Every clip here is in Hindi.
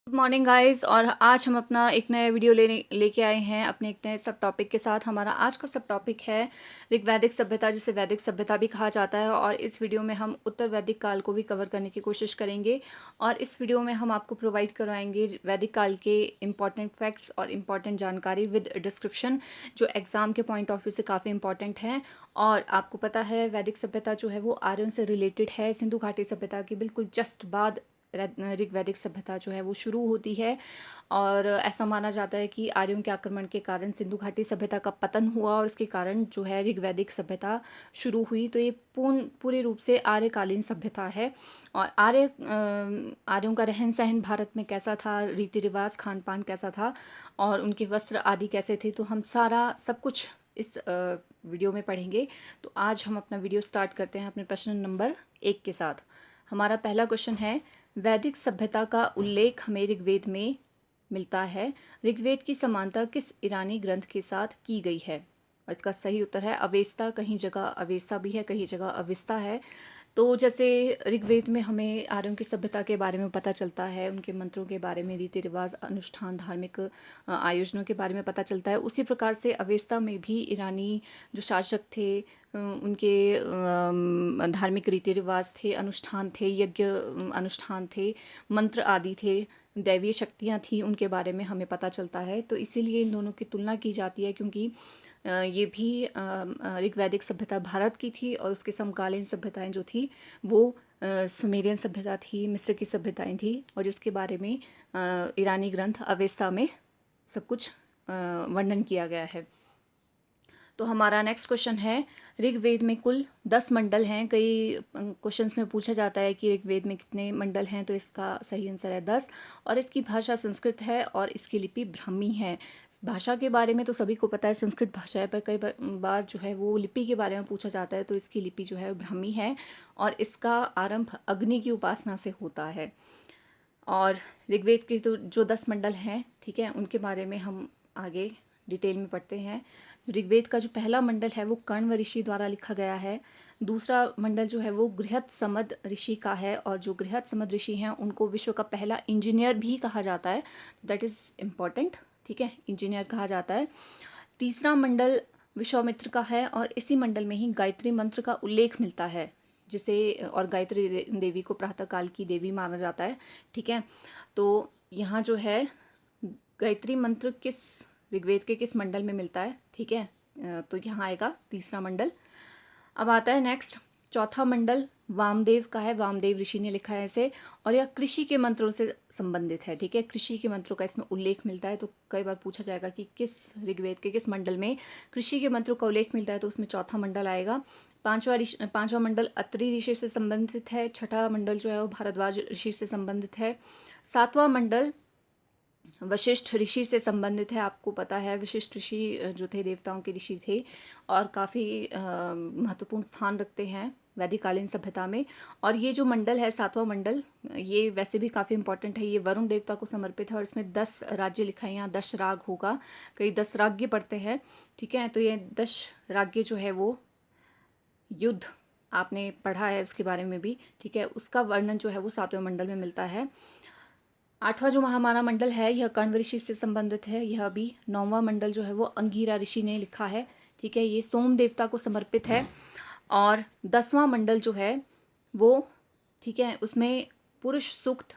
Good morning guys. और आज हम अपना एक नया वीडियो लेके आए हैं अपने एक नए सब टॉपिक के साथ। हमारा आज का सब टॉपिक है ऋग्वैदिक सभ्यता, जिसे वैदिक सभ्यता भी कहा जाता है। और इस वीडियो में हम उत्तर वैदिक काल को भी कवर करने की कोशिश करेंगे। और इस वीडियो में हम आपको प्रोवाइड करवाएंगे वैदिक काल के इंपॉर्टेंट फैक्ट्स और इम्पॉर्टेंट जानकारी विद डिस्क्रिप्शन, जो एग्जाम के पॉइंट ऑफ व्यू से काफ़ी इंपॉर्टेंट है। और आपको पता है वैदिक सभ्यता जो है वो आर्यों से रिलेटेड है। सिंधु घाटी सभ्यता के बिल्कुल जस्ट बाद ऋग्वैदिक सभ्यता जो है वो शुरू होती है। और ऐसा माना जाता है कि आर्यों के आक्रमण के कारण सिंधु घाटी सभ्यता का पतन हुआ और इसके कारण जो है ऋग्वैदिक सभ्यता शुरू हुई। तो ये पूरी रूप से आर्यकालीन सभ्यता है। और आर्यों का रहन सहन भारत में कैसा था, रीति रिवाज, खान पान कैसा था और उनके वस्त्र आदि कैसे थे, तो हम सारा सब कुछ इस वीडियो में पढ़ेंगे। तो आज हम अपना वीडियो स्टार्ट करते हैं अपने प्रश्न नंबर 1 के साथ। हमारा पहला क्वेश्चन है, वैदिक सभ्यता का उल्लेख हमें ऋग्वेद में मिलता है। ऋग्वेद की समानता किस ईरानी ग्रंथ के साथ की गई है? और इसका सही उत्तर है अवेस्ता। कहीं जगह अवेस्ता भी है, कहीं जगह अविस्ता है। तो जैसे ऋग्वेद में हमें आर्यों की सभ्यता के बारे में पता चलता है, उनके मंत्रों के बारे में, रीति रिवाज, अनुष्ठान, धार्मिक आयोजनों के बारे में पता चलता है, उसी प्रकार से अवेस्ता में भी ईरानी जो शासक थे, उनके धार्मिक रीति रिवाज थे, अनुष्ठान थे, यज्ञ अनुष्ठान थे, मंत्र आदि थे, दैवीय शक्तियाँ थी, उनके बारे में हमें पता चलता है। तो इसीलिए इन दोनों की तुलना की जाती है, क्योंकि ये भी ऋग्वैदिक सभ्यता भारत की थी और उसके समकालीन सभ्यताएं जो थी वो सुमेरियन सभ्यता थी, मिस्र की सभ्यताएं थी, और जिसके बारे में ईरानी ग्रंथ अवेस्ता में सब कुछ वर्णन किया गया है। तो हमारा नेक्स्ट क्वेश्चन है, ऋग्वेद में कुल 10 मंडल हैं। कई क्वेश्चंस में पूछा जाता है कि ऋग्वेद में कितने मंडल हैं, तो इसका सही आंसर है 10। और इसकी भाषा संस्कृत है और इसकी लिपि ब्राह्मी है। भाषा के बारे में तो सभी को पता है संस्कृत भाषा है, पर कई बार जो है वो लिपि के बारे में पूछा जाता है, तो इसकी लिपि जो है ब्राह्मी है। और इसका आरंभ अग्नि की उपासना से होता है। और ऋग्वेद के तो जो 10 मंडल हैं, ठीक है, उनके बारे में हम आगे डिटेल में पढ़ते हैं। ऋग्वेद का जो पहला मंडल है वो कण्व ऋषि द्वारा लिखा गया है। दूसरा मंडल जो है वो गृहस्थसमद ऋषि का है, और जो गृहस्थसमद ऋषि हैं उनको विश्व का पहला इंजीनियर भी कहा जाता है। दैट इज़ इम्पॉर्टेंट, ठीक है, इंजीनियर कहा जाता है। तीसरा मंडल विश्वामित्र का है, और इसी मंडल में ही गायत्री मंत्र का उल्लेख मिलता है, जिसे और गायत्री देवी को प्रातःकाल की देवी माना जाता है, ठीक है। तो यहाँ जो है गायत्री मंत्र किस ऋग्वेद के किस मंडल में मिलता है, ठीक है, तो यहाँ आएगा तीसरा मंडल। अब आता है नेक्स्ट, चौथा मंडल वामदेव का है, वामदेव ऋषि ने लिखा है इसे, और यह कृषि के मंत्रों से संबंधित है, ठीक है, कृषि के मंत्रों का इसमें उल्लेख मिलता है। तो कई बार पूछा जाएगा कि किस ऋग्वेद के किस मंडल में कृषि के मंत्रों का उल्लेख मिलता है, तो उसमें चौथा मंडल आएगा। पांचवा मंडल अत्रि ऋषि से संबंधित है। छठा मंडल जो है वो भारद्वाज ऋषि से संबंधित है। सातवां मंडल वशिष्ठ ऋषि से संबंधित है। आपको पता है वशिष्ठ ऋषि जो थे देवताओं के ऋषि थे, और काफ़ी महत्वपूर्ण स्थान रखते हैं वैदिककालीन सभ्यता में। और ये जो मंडल है, सातवां मंडल, ये वैसे भी काफ़ी इंपॉर्टेंट है। ये वरुण देवता को समर्पित है और इसमें 10 राज्य लिखा है, यहाँ 10 राग होगा, कई 10 राज्य पढ़ते हैं, ठीक है। तो ये 10 राज्य जो है वो युद्ध आपने पढ़ा है उसके बारे में भी, ठीक है, उसका वर्णन जो है वो सातवें मंडल में मिलता है। आठवां जो हमारा मंडल है यह कण्व ऋषि से संबंधित है। यह भी नौवां मंडल जो है वो अंगीरा ऋषि ने लिखा है, ठीक है, ये सोम देवता को समर्पित है। और 10वां मंडल जो है वो, ठीक है, उसमें पुरुष सूक्त,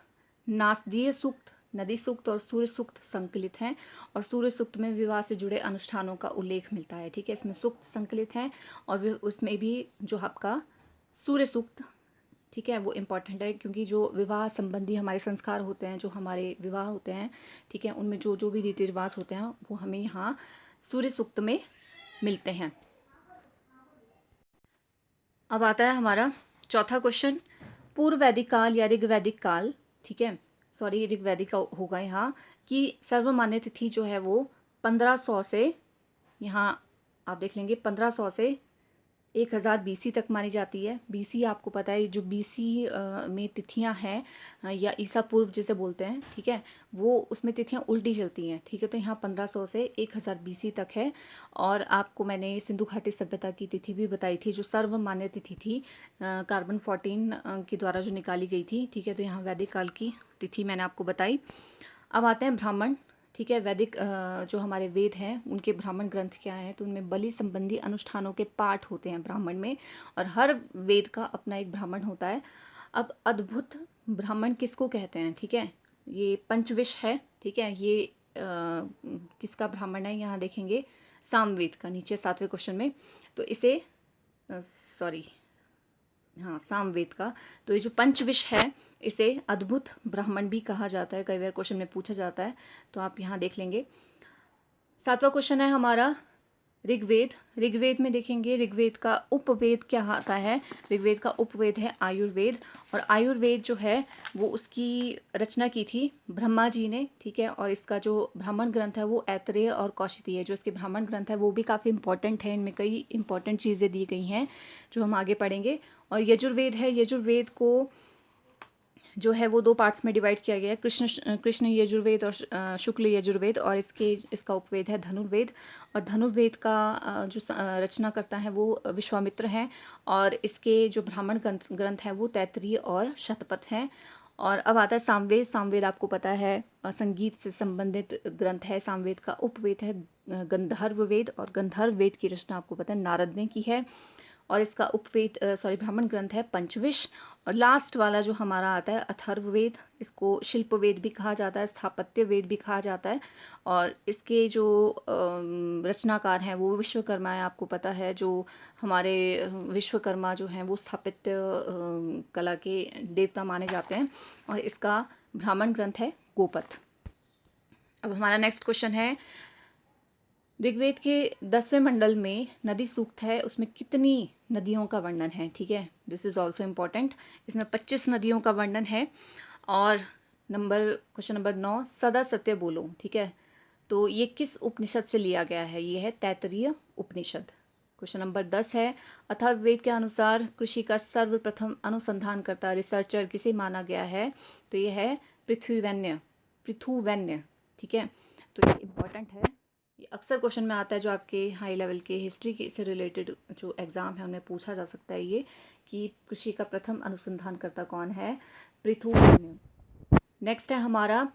नासदीय सूक्त, नदी सूक्त और सूर्य सूक्त संकलित हैं। और सूर्य सूक्त में विवाह से जुड़े अनुष्ठानों का उल्लेख मिलता है, ठीक है, इसमें सूक्त संकलित हैं। और उसमें भी जो आपका सूर्य सूक्त, ठीक है, वो इम्पॉर्टेंट है, क्योंकि जो विवाह संबंधी हमारे संस्कार होते हैं, जो हमारे विवाह होते हैं, ठीक है, उनमें जो जो भी रीति रिवाज होते हैं वो हमें यहाँ सूर्य सूक्त में मिलते हैं। अब आता है हमारा चौथा क्वेश्चन, पूर्व वैदिक काल या ऋग्वैदिक काल, ठीक है, सॉरी ऋग्वैदिक होगा यहाँ, कि सर्वमान्य तिथि जो है वो 1500 से, यहाँ आप देख लेंगे 1500 से 1000 बीसी तक मानी जाती है। बीसी आपको पता है, जो बीसी में तिथियां हैं या ईसा पूर्व जिसे बोलते हैं, ठीक है, वो उसमें तिथियां उल्टी चलती हैं, ठीक है। तो यहाँ 1500 से 1000 बीसी तक है। और आपको मैंने सिंधु घाटी सभ्यता की तिथि भी बताई थी, जो सर्वमान्य तिथि थी, कार्बन 14 के द्वारा जो निकाली गई थी, ठीक है। तो यहाँ वैदिक काल की तिथि मैंने आपको बताई। अब आते हैं ब्राह्मण, ठीक है। वैदिक जो हमारे वेद हैं उनके ब्राह्मण ग्रंथ क्या हैं, तो उनमें बलि संबंधी अनुष्ठानों के पाठ होते हैं ब्राह्मण में, और हर वेद का अपना एक ब्राह्मण होता है। अब अद्भुत ब्राह्मण किसको कहते हैं, ठीक है, ये पंचविश है, ठीक है। ये किसका ब्राह्मण है, यहाँ देखेंगे सामवेद का, नीचे 7वें क्वेश्चन में। तो इसे सॉरी, हाँ, सामवेद का। तो ये जो पंचविश है, इसे अद्भुत ब्राह्मण भी कहा जाता है, कई बार क्वेश्चन में पूछा जाता है, तो आप यहाँ देख लेंगे। 7वां क्वेश्चन है हमारा ऋग्वेद। ऋग्वेद में देखेंगे ऋग्वेद का उपवेद क्या आता है। ऋग्वेद का उपवेद है आयुर्वेद। और आयुर्वेद जो है वो उसकी रचना की थी ब्रह्मा जी ने, ठीक है। और इसका जो ब्राह्मण ग्रंथ है वो ऐतरेय और कौशिकी है। जो इसके ब्राह्मण ग्रंथ है वो भी काफ़ी इंपॉर्टेंट है, इनमें कई इंपॉर्टेंट चीज़ें दी गई हैं जो हम आगे पढ़ेंगे। और यजुर्वेद है, यजुर्वेद को जो है वो 2 पार्ट्स में डिवाइड किया गया है, कृष्ण यजुर्वेद और शुक्ल यजुर्वेद। और इसका उपवेद है धनुर्वेद। और धनुर्वेद का जो रचना करता है वो विश्वामित्र हैं। और इसके जो ब्राह्मण ग्रंथ हैं वो तैत्तिरीय और शतपथ हैं। और अब आता है सामवेद। सामवेद आपको पता है संगीत से संबंधित ग्रंथ है। सामवेद का उपवेद है गंधर्व वेद। और गंधर्व वेद की रचना आपको पता है नारद ने की है। और इसका ब्राह्मण ग्रंथ है पंचविश। और लास्ट वाला जो हमारा आता है अथर्ववेद, इसको शिल्प वेद भी कहा जाता है, स्थापत्य वेद भी कहा जाता है। और इसके जो रचनाकार हैं वो विश्वकर्मा है, आपको पता है। जो हमारे विश्वकर्मा जो हैं वो स्थापत्य कला के देवता माने जाते हैं। और इसका ब्राह्मण ग्रंथ है गोपथ। अब हमारा नेक्स्ट क्वेश्चन है ऋग्वेद के 10वें मंडल में नदी सूक्त है, उसमें कितनी नदियों का वर्णन है, ठीक है। This is also important. इसमें 25 नदियों का वर्णन है। और क्वेश्चन नंबर 9, सदा सत्य बोलो, ठीक है। तो ये किस उपनिषद से लिया गया है, ये है तैत्तिरीय उपनिषद। क्वेश्चन नंबर 10 है अथर्ववेद के अनुसार कृषि का सर्वप्रथम अनुसंधानकर्ता रिसर्चर किसे माना गया है, तो ये है पृथुवैन्य, ठीक है। तो ये इम्पॉर्टेंट है, ये अक्सर क्वेश्चन में आता है, जो आपके हाई लेवल के हिस्ट्री के से रिलेटेड जो एग्ज़ाम है उनमें पूछा जा सकता है ये, कि कृषि का प्रथम अनुसंधानकर्ता कौन है, पृथुवैन्य। नेक्स्ट है हमारा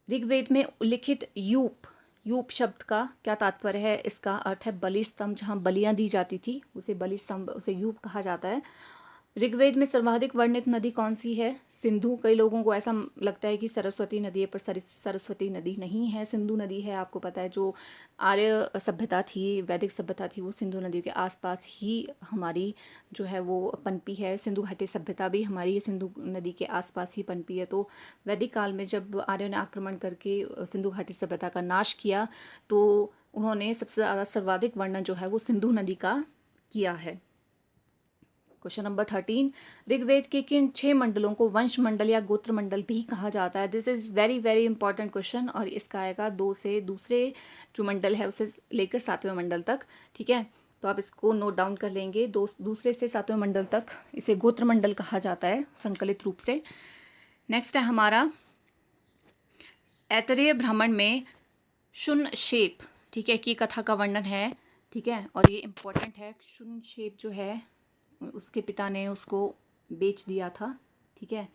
ऋग्वेद में उल्लिखित यूप। यूप शब्द का क्या तात्पर्य है, इसका अर्थ है बलि स्तंभ, जहाँ बलियां दी जाती थी उसे बलि स्तंभ, उसे यूप कहा जाता है। ऋग्वेद में सर्वाधिक वर्णित नदी कौन सी है, सिंधु। कई लोगों को ऐसा लगता है कि सरस्वती नदी है, पर सरस्वती नदी नहीं है, सिंधु नदी है। आपको पता है जो आर्य सभ्यता थी, वैदिक सभ्यता थी, वो सिंधु नदी के आसपास ही हमारी जो है वो पनपी है। सिंधु घाटी सभ्यता भी हमारी सिंधु नदी के आसपास ही पनपी है। तो वैदिक काल में जब आर्यों ने आक्रमण करके सिंधु घाटी सभ्यता का नाश किया, तो उन्होंने सबसे ज़्यादा सर्वाधिक वर्णन जो है वो सिंधु नदी का किया है। क्वेश्चन नंबर 13, ऋग्वेद के किन 6 मंडलों को वंश मंडल या गोत्र मंडल भी कहा जाता है। This is very very important question. और इसका आएगा 2 से दूसरे जो मंडल है उसे लेकर 7वें मंडल तक, ठीक है। तो आप इसको नोट डाउन कर लेंगे, दूसरे से 7वें मंडल तक इसे गोत्र मंडल कहा जाता है संकलित रूप से। नेक्स्ट है हमारा ऐतरेय ब्राह्मण में शुनशेप, ठीक है, की कथा का वर्णन है, ठीक है। और ये इंपॉर्टेंट है। शुनशेप जो है उसके पिता ने उसको बेच दिया था, ठीक है,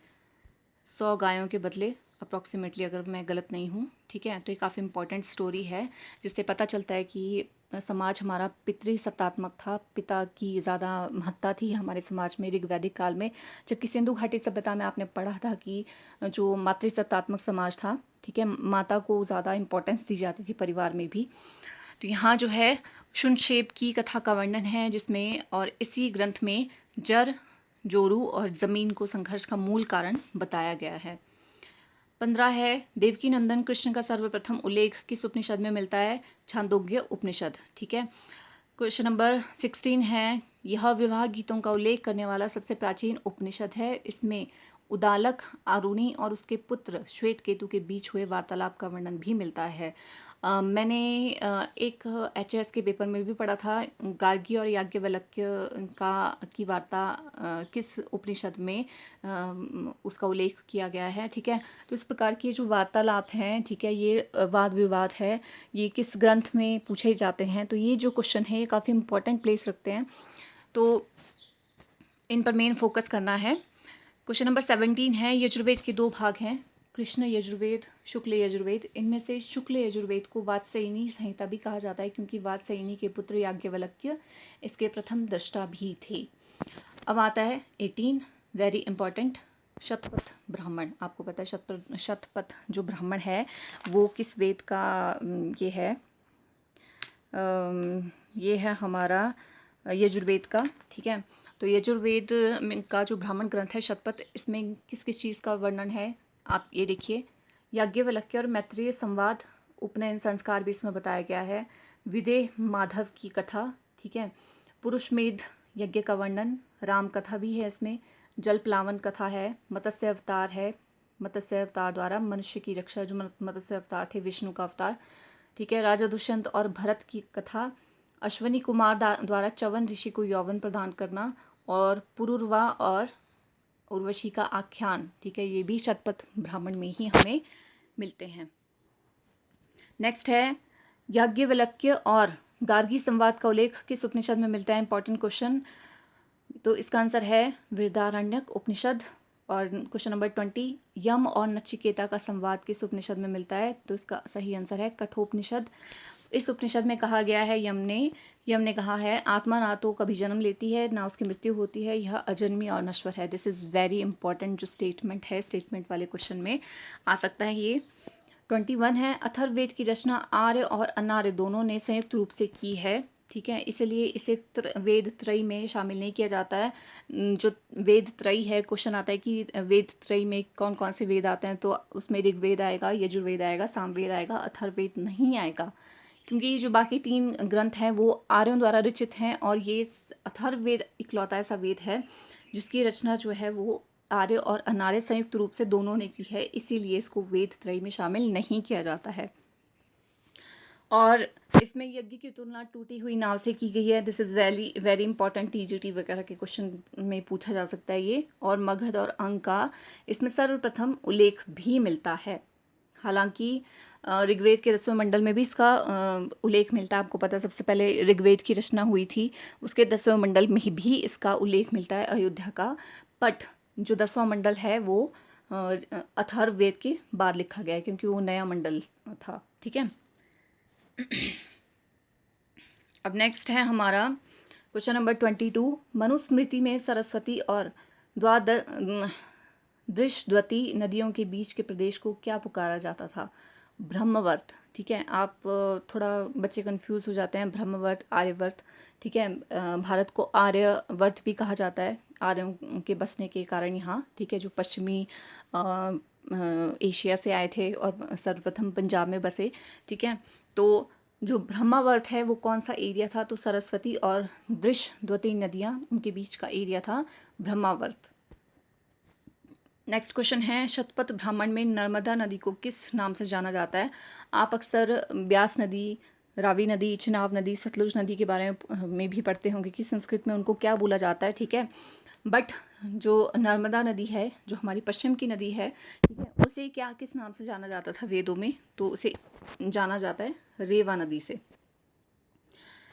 100 गायों के बदले अप्रॉक्सीमेटली, अगर मैं गलत नहीं हूँ, ठीक है। तो ये काफ़ी इंपॉर्टेंट स्टोरी है, जिससे पता चलता है कि समाज हमारा पितृसत्तात्मक था, पिता की ज़्यादा महत्ता थी हमारे समाज में ऋग्वैदिक काल में। जबकि सिंधु घाटी सभ्यता में आपने पढ़ा था कि जो मातृसत्तात्मक समाज था, ठीक है, माता को ज़्यादा इंपॉर्टेंस दी जाती थी परिवार में भी। तो यहाँ जो है शुनशेप की कथा का वर्णन है, जिसमें और इसी ग्रंथ में जर, जोरू और ज़मीन को संघर्ष का मूल कारण बताया गया है। 15 है देवकी नंदन कृष्ण का सर्वप्रथम उल्लेख किस उपनिषद में मिलता है, छांदोग्य उपनिषद, ठीक है। क्वेश्चन नंबर 16 है यह विवाह गीतों का उल्लेख करने वाला सबसे प्राचीन उपनिषद है। इसमें उदालक, आरुणि और उसके पुत्र श्वेत केतु के बीच हुए वार्तालाप का वर्णन भी मिलता है। मैंने एक एचएस के पेपर में भी पढ़ा था, गार्गी और याज्ञवल्क्य का की वार्ता किस उपनिषद में उसका उल्लेख किया गया है, ठीक है। तो इस प्रकार की जो वार्तालाप हैं, ठीक है, ये वाद विवाद है, ये किस ग्रंथ में पूछे जाते हैं। तो ये जो क्वेश्चन है ये काफ़ी इंपॉर्टेंट प्लेस रखते हैं, तो इन पर मेन फोकस करना है। क्वेश्चन नंबर 17 है, यजुर्वेद के 2 भाग हैं, कृष्ण यजुर्वेद, शुक्ल यजुर्वेद। इनमें से शुक्ल यजुर्वेद को वात्स्ययनी संहिता भी कहा जाता है, क्योंकि वात्स्ययनी के पुत्र याज्ञवल्क्य इसके प्रथम दृष्टा भी थे। अब आता है 18, वेरी इंपॉर्टेंट, शतपथ ब्राह्मण। आपको पता है शतपथ जो ब्राह्मण है वो किस वेद का ये है, ये है हमारा यजुर्वेद का, ठीक है। तो यजुर्वेद का जो ब्राह्मण ग्रंथ है शतपथ, इसमें किस किस चीज़ का वर्णन है आप ये देखिए। याज्ञवल्क्य और मैत्रेय संवाद, उपनयन संस्कार भी इसमें बताया गया है, विदेह माधव की कथा, ठीक है, पुरुषमेध यज्ञ का वर्णन, राम कथा भी है इसमें, जल प्लावन कथा है, मत्स्य अवतार है, मत्स्य अवतार द्वारा मनुष्य की रक्षा, जो मत्स्य अवतार थे विष्णु का अवतार, ठीक है, राजा दुष्यंत और भरत की कथा, अश्वनी कुमार द्वारा च्यवन ऋषि को यौवन प्रदान करना, और पुरुरवा और उर्वशी का आख्यान, ठीक है, ये भी शतपथ ब्राह्मण में ही हमें मिलते हैं। नेक्स्ट है याज्ञवल्क्य और गार्गी संवाद का उल्लेख किस उपनिषद में मिलता है, इंपॉर्टेंट क्वेश्चन। तो इसका आंसर है बृहदारण्यक उपनिषद। और क्वेश्चन नंबर 20, यम और नचिकेता का संवाद किस उपनिषद में मिलता है, तो इसका सही आंसर है कठोपनिषद। इस उपनिषद में कहा गया है यम ने कहा है, आत्मा ना तो कभी जन्म लेती है ना उसकी मृत्यु होती है, यह अजन्मी और नश्वर है। दिस इज़ वेरी इंपॉर्टेंट जो स्टेटमेंट है, स्टेटमेंट वाले क्वेश्चन में आ सकता है ये। 21 है, अथर्ववेद की रचना आर्य और अनार्य दोनों ने संयुक्त रूप से की है, ठीक है, इसलिए इसे वेद त्रयी में शामिल नहीं किया जाता है। जो वेद त्रयी है, क्वेश्चन आता है कि वेद त्रयी में कौन कौन से वेद आते हैं, तो उसमें ऋग्वेद आएगा, यजुर्वेद आएगा, सामवेद आएगा, अथर्ववेद नहीं आएगा, क्योंकि जो बाकी 3 ग्रंथ हैं वो आर्यों द्वारा रचित हैं, और ये अथर्ववेद इकलौता ऐसा वेद है जिसकी रचना जो है वो आर्य और अनार्य संयुक्त रूप से दोनों ने की है, इसीलिए इसको वेद त्रयी में शामिल नहीं किया जाता है। और इसमें यज्ञ की तुलना टूटी हुई नाव से की गई है। This is very very important, TGT वगैरह के क्वेश्चन में पूछा जा सकता है ये। और मगध और अंक का इसमें सर्वप्रथम उल्लेख भी मिलता है, हालांकि ऋग्वेद के 10वें मंडल में भी इसका उल्लेख मिलता है। आपको पता है सबसे पहले ऋग्वेद की रचना हुई थी, उसके 10वें मंडल में भी इसका उल्लेख मिलता है अयोध्या का। बट जो 10वां मंडल है वो अथर्ववेद के बाद लिखा गया है, क्योंकि वो नया मंडल था, ठीक है। अब नेक्स्ट है हमारा क्वेश्चन नंबर 22, मनुस्मृति में सरस्वती और दृशद्वती नदियों के बीच के प्रदेश को क्या पुकारा जाता था, ब्रह्मवर्त, ठीक है। आप थोड़ा बच्चे कंफ्यूज हो जाते हैं, ब्रह्मवर्त, आर्यवर्त, ठीक है। भारत को आर्यवर्त भी कहा जाता है, आर्यों के बसने के कारण यहाँ, ठीक है, जो पश्चिमी एशिया से आए थे और सर्वप्रथम पंजाब में बसे, ठीक है। तो जो ब्रह्मावर्त है वो कौन सा एरिया था, तो सरस्वती और दृशद्वती नदियाँ उनके बीच का एरिया था ब्रह्मावर्त। नेक्स्ट क्वेश्चन है, शतपथ ब्राह्मण में नर्मदा नदी को किस नाम से जाना जाता है। आप अक्सर ब्यास नदी, रावी नदी, चिनाब नदी, सतलुज नदी के बारे में भी पढ़ते होंगे कि संस्कृत में उनको क्या बोला जाता है, ठीक है। बट जो नर्मदा नदी है, जो हमारी पश्चिम की नदी है, ठीक है, उसे क्या किस नाम से जाना जाता था वेदों में, तो उसे जाना जाता है रेवा नदी से।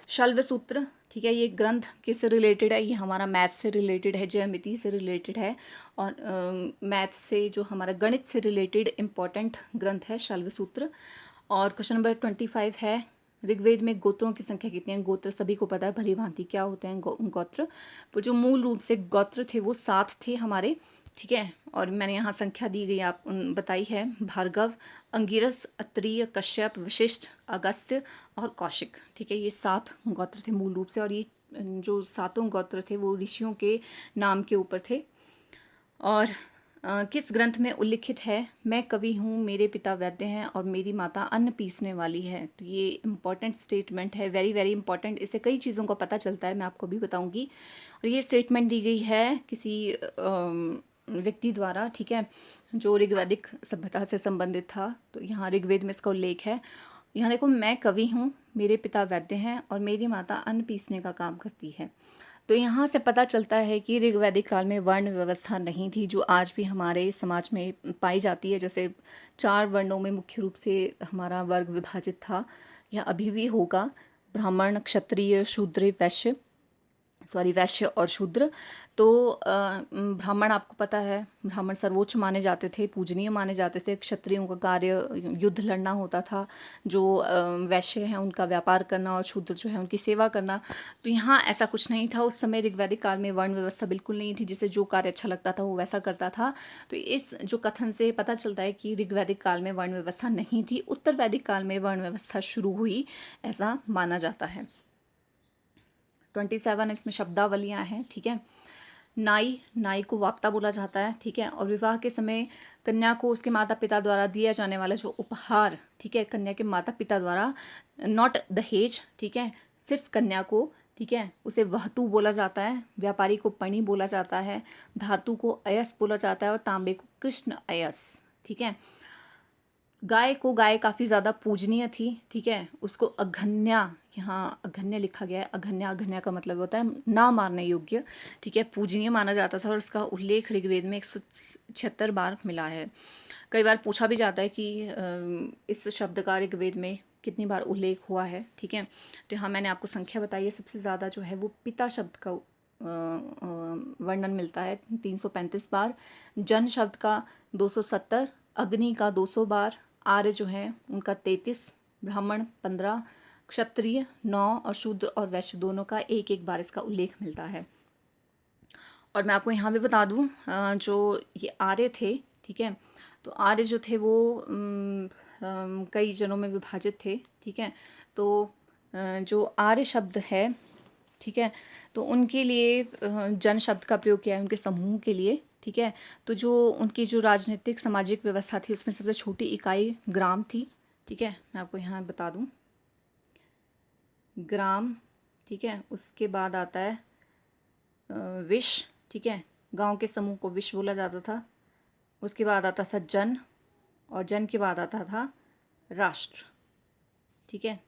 शल्व सूत्र, ठीक है, ये ग्रंथ किससे रिलेटेड है, ये हमारा मैथ से रिलेटेड है, ज्यामिति से रिलेटेड है, और मैथ से जो हमारा गणित से रिलेटेड इंपॉर्टेंट ग्रंथ है शल्व सूत्र। और क्वेश्चन नंबर 25 है, ऋग्वेद में गोत्रों की संख्या कितनी है। गोत्र सभी को पता है भली भांति क्या होते हैं गोत्र, पर जो मूल रूप से गोत्र थे वो 7 थे हमारे, ठीक है। और मैंने यहाँ संख्या दी गई आप बताई है, भार्गव, अंगिरस, अत्रिय, कश्यप, वशिष्ठ, अगस्त्य और कौशिक, ठीक है, ये 7 गोत्र थे मूल रूप से। और ये जो 7 गोत्र थे वो ऋषियों के नाम के ऊपर थे। और किस ग्रंथ में उल्लिखित है, मैं कवि हूँ, मेरे पिता वैद्य हैं और मेरी माता अन्न पीसने वाली है। तो ये इंपॉर्टेंट स्टेटमेंट है, वेरी वेरी इंपॉर्टेंट, इससे कई चीज़ों का पता चलता है, मैं आपको भी बताऊंगी। और ये स्टेटमेंट दी गई है किसी व्यक्ति द्वारा, ठीक है, जो ऋग्वैदिक सभ्यता से संबंधित था। तो यहाँ ऋग्वेद में इसका उल्लेख है। यहाँ देखो, मैं कवि हूँ, मेरे पिता वैद्य हैं और मेरी माता अन्न पीसने का काम करती है। तो यहाँ से पता चलता है कि ऋग्वैदिक काल में वर्ण व्यवस्था नहीं थी, जो आज भी हमारे समाज में पाई जाती है। जैसे 4 वर्णों में मुख्य रूप से हमारा वर्ग विभाजित था, या अभी भी होगा, ब्राह्मण, क्षत्रिय, शूद्र, वैश्य और शूद्र। तो ब्राह्मण, आपको पता है, ब्राह्मण सर्वोच्च माने जाते थे, पूजनीय माने जाते थे। क्षत्रियों का कार्य युद्ध लड़ना होता था, जो वैश्य हैं उनका व्यापार करना, और शूद्र जो है उनकी सेवा करना। तो यहाँ ऐसा कुछ नहीं था। उस समय ऋग्वैदिक काल में वर्ण व्यवस्था बिल्कुल नहीं थी, जिसे जो कार्य अच्छा लगता था वो वैसा करता था। तो इस जो कथन से पता चलता है कि ऋग्वैदिक काल में वर्ण व्यवस्था नहीं थी, उत्तर वैदिक काल में वर्ण व्यवस्था शुरू हुई, ऐसा माना जाता है। 27 इसमें शब्दावलियाँ हैं, ठीक है। नाई को वाप्ता बोला जाता है, ठीक है। और विवाह के समय कन्या को उसके माता पिता द्वारा दिया जाने वाला जो उपहार, ठीक है, कन्या के माता पिता द्वारा, नॉट दहेज, ठीक है, सिर्फ कन्या को, ठीक है, उसे वहतु बोला जाता है। व्यापारी को पणि बोला जाता है। धातु को अयस बोला जाता है और तांबे को कृष्ण अयस, ठीक है। गाय काफ़ी ज़्यादा पूजनीय थी, ठीक है। उसको अघन्या, यहाँ अघन्य लिखा गया है, अघन्या का मतलब होता है ना मारने योग्य, ठीक है, पूजनीय माना जाता था। और उसका उल्लेख ऋग्वेद में 176 बार मिला है। कई बार पूछा भी जाता है कि इस शब्द का ऋग्वेद में कितनी बार उल्लेख हुआ है, ठीक है। तो यहाँ मैंने आपको संख्या बताई है। सबसे ज़्यादा जो है वो पिता शब्द का वर्णन मिलता है 335 बार, जन शब्द का 270, अग्नि का 200 बार, आर्य जो है उनका 33, ब्राह्मण 15, क्षत्रिय 9 और शूद्र और वैश्य दोनों का एक एक बार इसका उल्लेख मिलता है। और मैं आपको यहाँ भी बता दूँ, जो ये आर्य थे, ठीक है, तो आर्य जो थे वो कई जनों में विभाजित थे, ठीक है। तो जो आर्य शब्द है, ठीक है, तो उनके लिए जन शब्द का प्रयोग किया है उनके समूह के लिए, ठीक है। तो जो उनकी जो राजनीतिक सामाजिक व्यवस्था थी, उसमें सबसे छोटी इकाई ग्राम थी, ठीक है। मैं आपको यहाँ बता दूँ, ग्राम, ठीक है, उसके बाद आता है विश, ठीक है, गांव के समूह को विश बोला जाता था। उसके बाद आता था जन, और जन के बाद आता था राष्ट्र, ठीक है।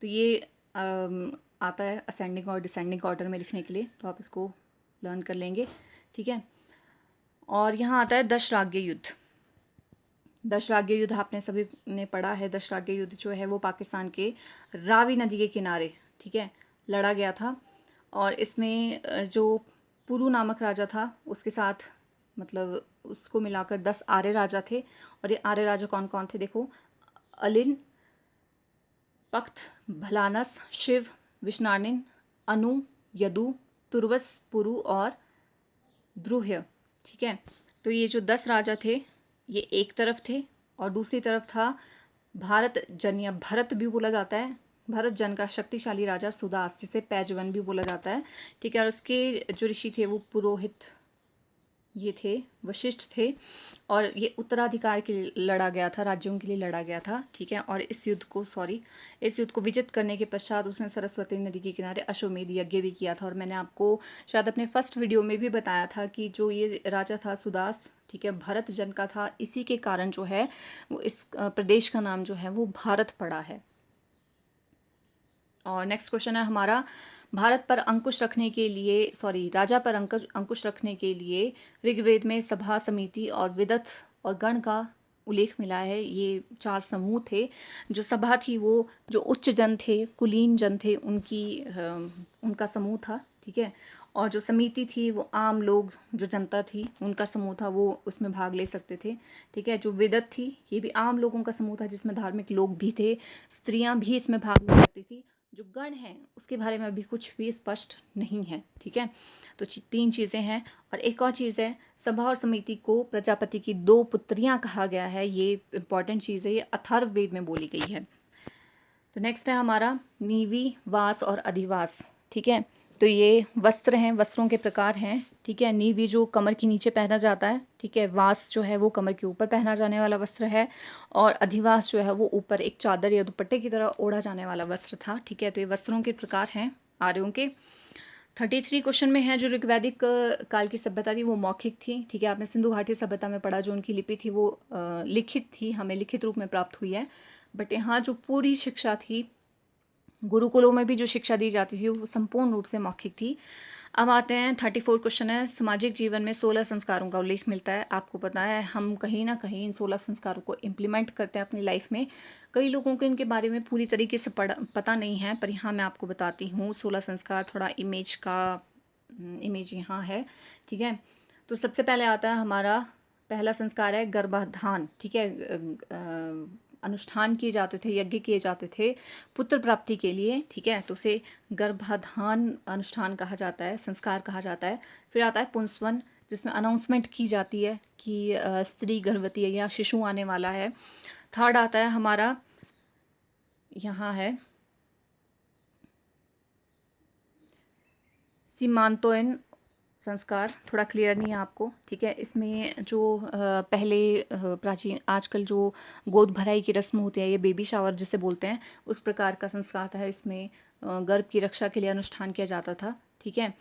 तो ये आता है असेंडिंग और डिसेंडिंग ऑर्डर में लिखने के लिए, तो आप इसको लर्न कर लेंगे, ठीक है। और यहाँ आता है दशराग्य युद्ध। दशराग्य युद्ध आपने सभी ने पढ़ा है। दशराग्य युद्ध जो है वो पाकिस्तान के रावी नदी के किनारे, ठीक है, लड़ा गया था। और इसमें जो पुरु नामक राजा था, उसके साथ, मतलब उसको मिलाकर 10 आर्य राजा थे। और ये आर्य राजा कौन कौन थे, देखो, अलिन, पख्त, भलानस, शिव, विष्णानिन, अनु, यदु, तुर्वस, पुरु और द्रुह्य, ठीक है। तो ये जो 10 राजा थे, ये एक तरफ थे, और दूसरी तरफ था भारत जन, या भरत भी बोला जाता है, भरत जन का शक्तिशाली राजा सुदास, जिसे पैजवन भी बोला जाता है, ठीक है। और उसके जो ऋषि थे वो पुरोहित, ये थे, वशिष्ठ थे। और ये उत्तराधिकार के लिए लड़ा गया था, राज्यों के लिए लड़ा गया था, ठीक है। और इस युद्ध को विजित करने के पश्चात उसने सरस्वती नदी के किनारे अश्वमेध यज्ञ भी किया था। और मैंने आपको शायद अपने फर्स्ट वीडियो में भी बताया था कि जो ये राजा था सुदास, ठीक है, भरत जन का था। इसी के कारण जो है वो इस प्रदेश का नाम जो है वो भारत पड़ा है। और नेक्स्ट क्वेश्चन है हमारा, भारत पर अंकुश रखने के लिए, राजा पर अंकुश रखने के लिए ऋग्वेद में सभा, समिति और विदथ और गण का उल्लेख मिला है। ये 4 समूह थे। जो सभा थी वो जो उच्च जन थे, कुलीन जन थे, उनका समूह था, ठीक है। और जो समिति थी वो आम लोग, जो जनता थी, उनका समूह था, वो उसमें भाग ले सकते थे, ठीक है। जो विदत थी, ये भी आम लोगों का समूह था, जिसमें धार्मिक लोग भी थे, स्त्रियां भी इसमें भाग ले सकती थी। जो गण है उसके बारे में अभी कुछ भी स्पष्ट नहीं है, ठीक है। तो 3 चीज़ें हैं। और एक और चीज़ है, सभा और समिति को प्रजापति की 2 पुत्रियां कहा गया है। ये इंपॉर्टेंट चीज़ है, ये अथर्ववेद में बोली गई है। तो नेक्स्ट है हमारा नीवी, वास और अधिवास, ठीक है। तो ये वस्त्र हैं, वस्त्रों के प्रकार हैं, ठीक है। नीवी जो कमर के नीचे पहना जाता है, ठीक है। वास जो है वो कमर के ऊपर पहना जाने वाला वस्त्र है। और अधिवास जो है वो ऊपर एक चादर या दुपट्टे की तरह ओढ़ा जाने वाला वस्त्र था, ठीक है। तो ये वस्त्रों के प्रकार हैं आर्यों के। 33 क्वेश्चन में है, जो ऋग्वैदिक काल की सभ्यता थी वो मौखिक थी, ठीक है। आपने सिंधु घाटी सभ्यता में पढ़ा, जो उनकी लिपि थी वो लिखित थी, हमें लिखित रूप में प्राप्त हुई है। बट यहाँ जो पूरी शिक्षा थी, गुरुकुलों में भी जो शिक्षा दी जाती थी वो संपूर्ण रूप से मौखिक थी। अब आते हैं 34 क्वेश्चन है, सामाजिक जीवन में 16 संस्कारों का उल्लेख मिलता है। आपको पता है हम कहीं ना कहीं इन 16 संस्कारों को इम्प्लीमेंट करते हैं अपनी लाइफ में। कई लोगों को इनके बारे में पूरी तरीके से पता नहीं है, पर यहाँ मैं आपको बताती हूँ 16 संस्कार। थोड़ा इमेज यहाँ है, ठीक है। तो सबसे पहले आता है हमारा पहला संस्कार है गर्भाधान, ठीक है। अनुष्ठान किए जाते थे, यज्ञ किए जाते थे पुत्र प्राप्ति के लिए, ठीक है। तो उसे गर्भाधान अनुष्ठान कहा जाता है, संस्कार कहा जाता है। फिर आता है पुंसवन, जिसमें अनाउंसमेंट की जाती है कि स्त्री गर्भवती है या शिशु आने वाला है। थर्ड आता है हमारा, यहाँ है सीमांतोयन संस्कार। थोड़ा क्लियर नहीं है आपको, ठीक है। इसमें जो पहले प्राचीन आजकल जो गोद भराई की रस्म होती है, ये बेबी शावर जिसे बोलते हैं, उस प्रकार का संस्कार था। इसमें गर्भ की रक्षा के लिए अनुष्ठान किया जाता था, ठीक है।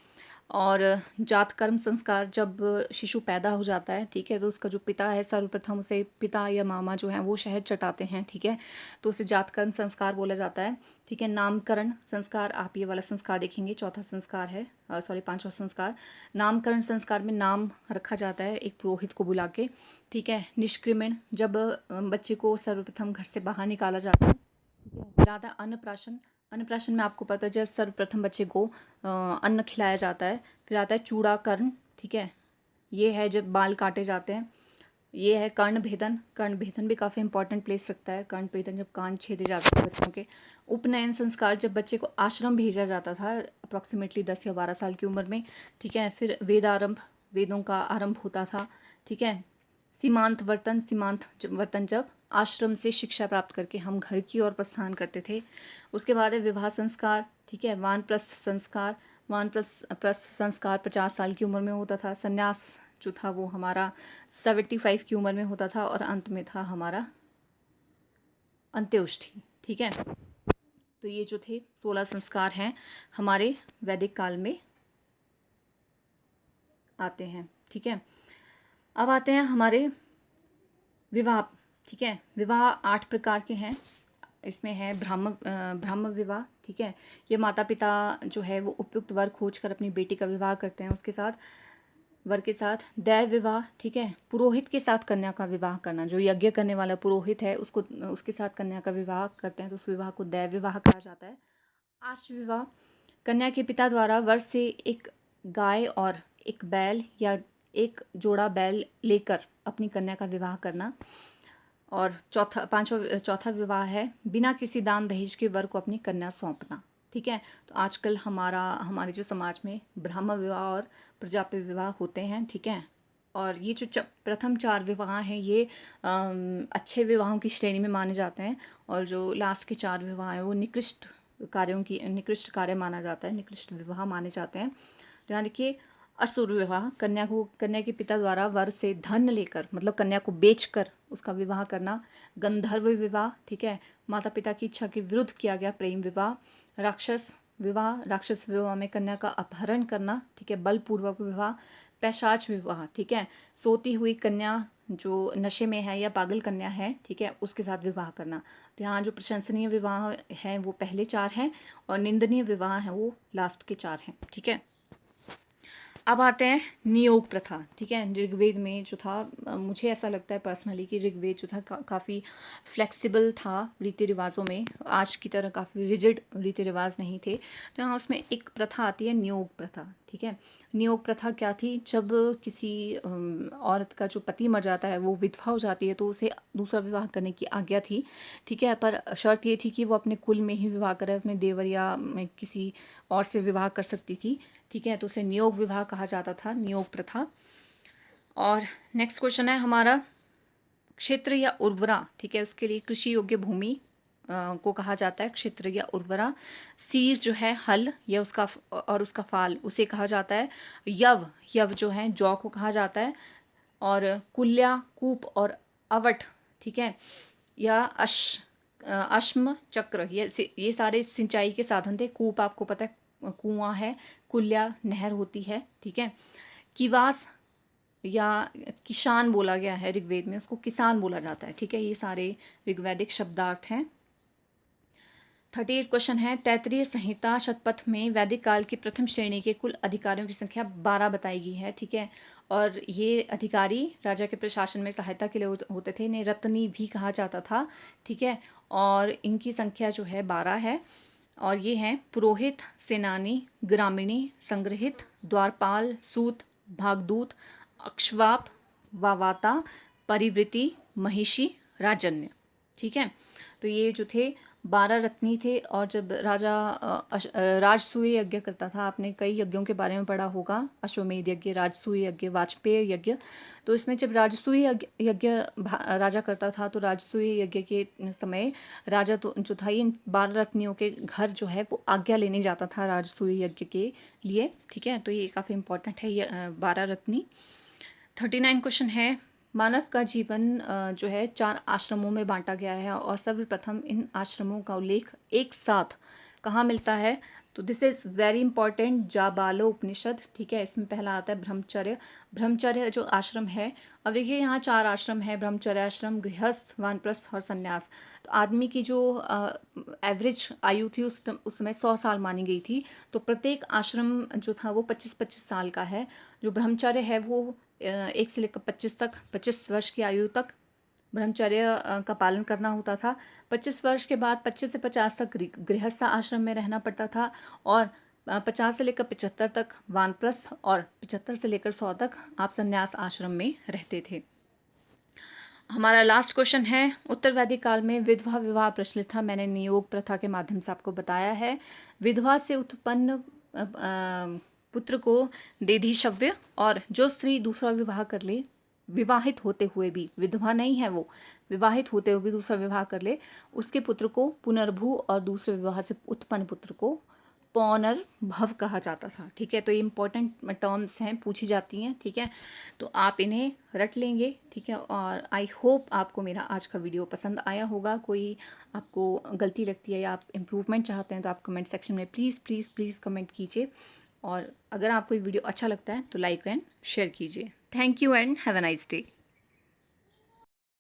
और जात कर्म संस्कार, जब शिशु पैदा हो जाता है, ठीक है, तो उसका जो पिता है सर्वप्रथम उसे पिता या मामा जो हैं वो शहद चटाते हैं, ठीक है। तो उसे जात कर्म संस्कार बोला जाता है, ठीक है। नामकरण संस्कार, आप ये वाला संस्कार देखेंगे, चौथा संस्कार है, पांचवा संस्कार। नामकरण संस्कार में नाम रखा जाता है एक पुरोहित को बुला के, ठीक है। निष्क्रिमण, जब बच्चे को सर्वप्रथम घर से बाहर निकाला जाता है, ठीक है। फिर आता है अन्नप्राशन। अन्नप्राशन में आपको पता है जब सर्वप्रथम बच्चे को अन्न खिलाया जाता है। फिर आता है चूड़ाकरण, ठीक है, ये है जब बाल काटे जाते हैं। ये है कर्णभेदन। कर्णभेदन भी काफ़ी इंपॉर्टेंट प्लेस रखता है। कर्णभेदन जब कान छेदे जाते हैं बच्चों के। उपनयन संस्कार, जब बच्चे को आश्रम भेजा जाता था अप्रॉक्सीमेटली 10 या 12 साल की उम्र में, ठीक है। फिर वेदारंभ, वेदों का आरंभ होता था, ठीक है। सीमांत वर्तन, वर्तन जब आश्रम से शिक्षा प्राप्त करके हम घर की ओर प्रस्थान करते थे। उसके बाद है विवाह संस्कार, ठीक है। वानप्रस्थ संस्कार, वानप्रस्थ संस्कार 50 साल की उम्र में होता था। संन्यास जो था वो हमारा 75 की उम्र में होता था। और अंत में था हमारा अंत्येष्टि, ठीक है। तो ये जो थे 16 संस्कार हैं हमारे वैदिक काल में आते हैं, ठीक है। अब आते हैं हमारे विवाह, ठीक है। विवाह 8 प्रकार के हैं। इसमें है ब्राह्म विवाह, ठीक है। ये माता पिता जो है वो उपयुक्त वर खोज कर अपनी बेटी का विवाह करते हैं उसके साथ, वर के साथ। दैव विवाह, ठीक है, पुरोहित के साथ कन्या का विवाह करना। जो यज्ञ करने वाला पुरोहित है उसको उसके साथ कन्या का विवाह करते हैं, तो उस विवाह को दैव विवाह कहा जाता है। आश्व विवाह, कन्या के पिता द्वारा वर से एक गाय और एक बैल या एक जोड़ा बैल लेकर अपनी कन्या का विवाह करना। और चौथा विवाह है बिना किसी दान दहेज के वर को अपनी कन्या सौंपना, ठीक है। तो आजकल हमारे जो समाज में ब्रह्म विवाह और प्रजापति विवाह होते हैं, ठीक है। और ये जो प्रथम 4 विवाह हैं ये अच्छे विवाहों की श्रेणी में माने जाते हैं। और जो लास्ट के 4 विवाह हैं वो निकृष्ट कार्य माना जाता है, निकृष्ट विवाह माने जाते हैं। ध्यान रखिए, असुर विवाह, कन्या के पिता द्वारा वर से धन लेकर, मतलब कन्या को बेचकर उसका विवाह करना। गंधर्व विवाह, ठीक है, माता पिता की इच्छा के विरुद्ध किया गया प्रेम विवाह। राक्षस विवाह में कन्या का अपहरण करना, ठीक है, बलपूर्वक विवाह। पैशाच विवाह, ठीक है, सोती हुई कन्या जो नशे में है या पागल कन्या है, ठीक है, उसके साथ विवाह करना। तो यहाँ जो प्रशंसनीय विवाह हैं वो पहले 4 हैं और निंदनीय विवाह हैं वो लास्ट के 4 हैं, ठीक है। अब आते हैं नियोग प्रथा, ठीक है। ऋग्वेद में जो था, मुझे ऐसा लगता है पर्सनली कि ऋग्वेद जो था काफ़ी फ्लेक्सिबल था रीति रिवाजों में, आज की तरह काफ़ी रिजिड रीति रिवाज नहीं थे। तो यहाँ उसमें एक प्रथा आती है नियोग प्रथा, ठीक है। नियोग प्रथा क्या थी, जब किसी औरत का जो पति मर जाता है, वो विधवा हो जाती है, तो उसे दूसरा विवाह करने की आज्ञा थी, ठीक है। पर शर्त ये थी कि वो अपने कुल में ही विवाह करे, अपने देवर या में किसी और से विवाह कर सकती थी, ठीक है। तो उसे नियोग विवाह कहा जाता था, नियोग प्रथा। और नेक्स्ट क्वेश्चन है हमारा क्षेत्र या उर्वरा, ठीक है, उसके लिए कृषि योग्य भूमि को कहा जाता है क्षेत्र या उर्वरा। सीर जो है हल या उसका फाल, उसे कहा जाता है यव जो है जौ को कहा जाता है। और कुल्या, कूप और अवट, ठीक है, या अश्म चक्र, ये सारे सिंचाई के साधन थे। कूप आपको पता है कुआं है, कुल्या नहर होती है, ठीक है। किवास या किसान बोला गया है ऋग्वेद में, उसको किसान बोला जाता है। ठीक है, ये सारे ऋग्वैदिक शब्दार्थ हैं। 38 क्वेश्चन है, तैत्तिरीय संहिता शतपथ में वैदिक काल की प्रथम श्रेणी के कुल अधिकारियों की संख्या 12 बताई गई है। ठीक है, और ये अधिकारी राजा के प्रशासन में सहायता के लिए होते थे, इन्हें रत्नी भी कहा जाता था। ठीक है, और इनकी संख्या जो है 12 है। और ये हैं पुरोहित, सेनानी, ग्रामीणी, संग्रहित, द्वारपाल, सूत, भागदूत, अक्षवाप, वावाता, परिवृति, महिषी, राजन्य। ठीक है, तो ये जो थे 12 रत्नी थे। और जब राजा राजसूय यज्ञ करता था, आपने कई यज्ञों के बारे में पढ़ा होगा, अश्वमेध यज्ञ, राजसूय यज्ञ, वाजपेय यज्ञ। तो इसमें जब राजसूय यज्ञ राजा करता था, तो राजसूय यज्ञ के समय राजा तो जो था, इन 12 रत्नियों के घर जो है वो आज्ञा लेने जाता था राजसूय यज्ञ के लिए। ठीक है, तो ये काफ़ी इंपॉर्टेंट है ये 12 रत्नी। 39 क्वेश्चन है, मानव का जीवन जो है 4 आश्रमों में बांटा गया है, और सर्वप्रथम इन आश्रमों का उल्लेख एक साथ कहाँ मिलता है? तो दिस इज़ वेरी इंपॉर्टेंट, जाबालो उपनिषद। ठीक है, इसमें पहला आता है ब्रह्मचर्य। ब्रह्मचर्य जो आश्रम है, अब देखिए यहाँ 4 आश्रम है, ब्रह्मचर्य आश्रम, गृहस्थ, वानप्रस्थ और संन्यास। तो आदमी की जो एवरेज आयु थी उस समय 100 साल मानी गई थी। तो प्रत्येक आश्रम जो था वो 25-25 साल का है। जो ब्रह्मचर्य है वो 1 से लेकर 25 तक, 25 वर्ष की आयु तक ब्रह्मचर्य का पालन करना होता था। 25 वर्ष के बाद 25 से 50 तक गृहस्थ आश्रम में रहना पड़ता था, और 50 से लेकर 75 तक वानप्रस्थ, और 75 से लेकर 100 तक आप संन्यास आश्रम में रहते थे। हमारा लास्ट क्वेश्चन है, उत्तर वैदिक काल में विधवा विवाह प्रचलित था। मैंने नियोग प्रथा के माध्यम से आपको बताया है। विधवा से उत्पन्न पुत्र को देधिशव्य, और जो स्त्री दूसरा विवाह कर ले, विवाहित होते हुए भी, विधवा नहीं है वो, विवाहित होते हुए भी दूसरा विवाह कर ले, उसके पुत्र को पुनर्भू, और दूसरे विवाह से उत्पन्न पुत्र को पौनर्भव कहा जाता था। ठीक है, तो ये इंपॉर्टेंट टर्म्स हैं, पूछी जाती हैं। ठीक है, तो आप इन्हें रट लेंगे। ठीक है, और आई होप आपको मेरा आज का वीडियो पसंद आया होगा। कोई आपको गलती लगती है या आप इम्प्रूवमेंट चाहते हैं, तो आप कमेंट सेक्शन में प्लीज़ प्लीज़ प्लीज़ कमेंट कीजिए। और अगर आपको ये वीडियो अच्छा लगता है तो लाइक एंड शेयर कीजिए। Thank you and have a nice day.